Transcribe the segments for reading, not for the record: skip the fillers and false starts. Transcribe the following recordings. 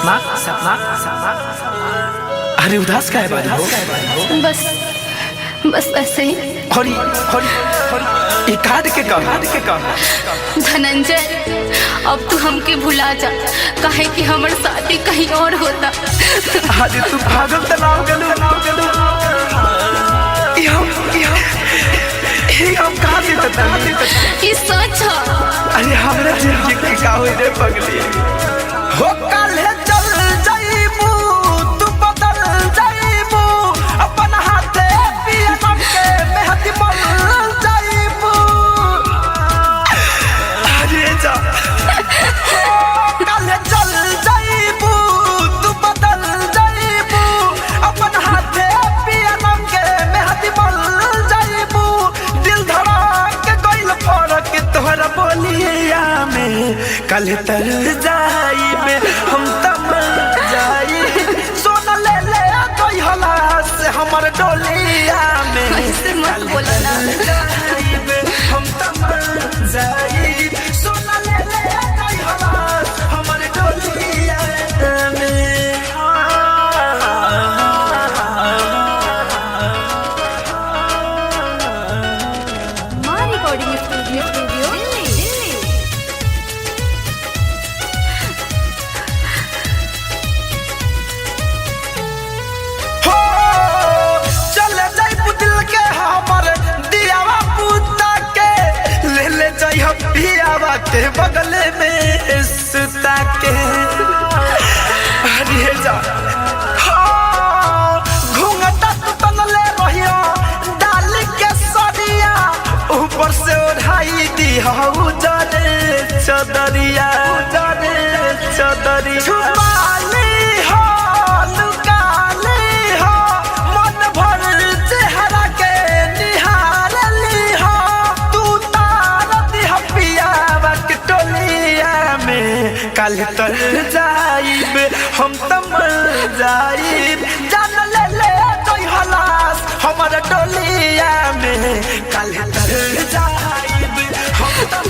सपना सपना सपना। अरे उदास का है बारी हो? बस बस ऐसे ही। हरी हरी हरी ये काट के कहा धनंजय अब तू हमके भुला जा, काहे कि हमर शादी कहीं और होता। अरे तू पागल तलाव गलू हम कहाँ से बता ये सच है। अरे हमरा जिंदगी के का होई रे पगली हो काले चल जाईबू तू बदल जाईबू अपन हाथे पिया के मेहंदी मल जाईबू। अरे जा काले चल जाईबू तू बदल जाईबू अपन हाथे पिया के मेहंदी मल जाईबू। दिल धड़क गइल फरक तोहरा बोलिया में कल तर जाइबे हम तम जाई सोना ले ले कोई हला से हमर डोलिया में ऐसे मत बोला ना। जाइबे हम तम जाई सोना ले ले कोई हला हमर डोलिया में। मां रिकॉर्डिंग स्टूडियो दिल्ली। हो चले जाइबू दिल के हमर दियावा पुता के ले ले जाइह पियावा के बगले में सुता के। अरे जा घूंघटा तू तनले रहियो डाल के सरिया ऊपर से ओढ़ाई दी हऊ जाने चदरिया छुपाली हो लुकाली हो मन भर चेहरा के निहारली हो तू तार दिह पियावा के टोलिया में कल तर जाइब हम तम जाइब जान ले ले कोई हलास हमर टोलिया में कल तर जाइब हम तम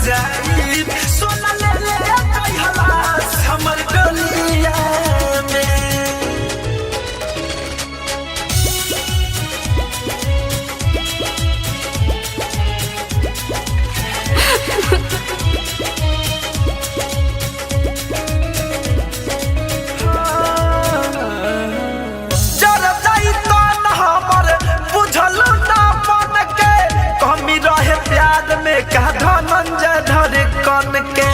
जाइब सोना ले ले कोई हलास हमर टोलिया में। जर जाई तो न हमर बुझल ना मन के कमी रहे प्यार में का धनंजय धर कन के।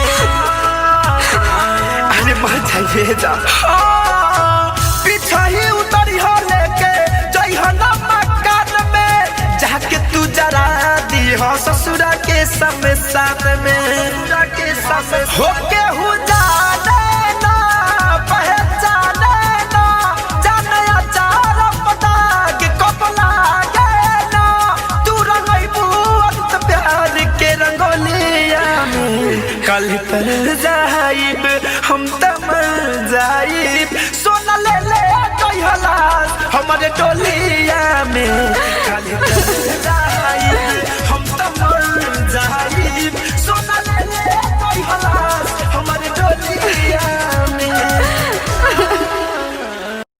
अरे मर जाइए जा पीछा ही उतरी हो लेके जइह ना मकान में जाके तू जरा दी हो ससुरा के शमशान में होके हु जाने ना पहचाने ना जाने अचार पटाग कपला गे ना तू रंगइबू अंत प्यार के रंगोलिया में कल तर जाइब हम तम जाइब सोना ले ले कोई हलास हमारे टोलिया में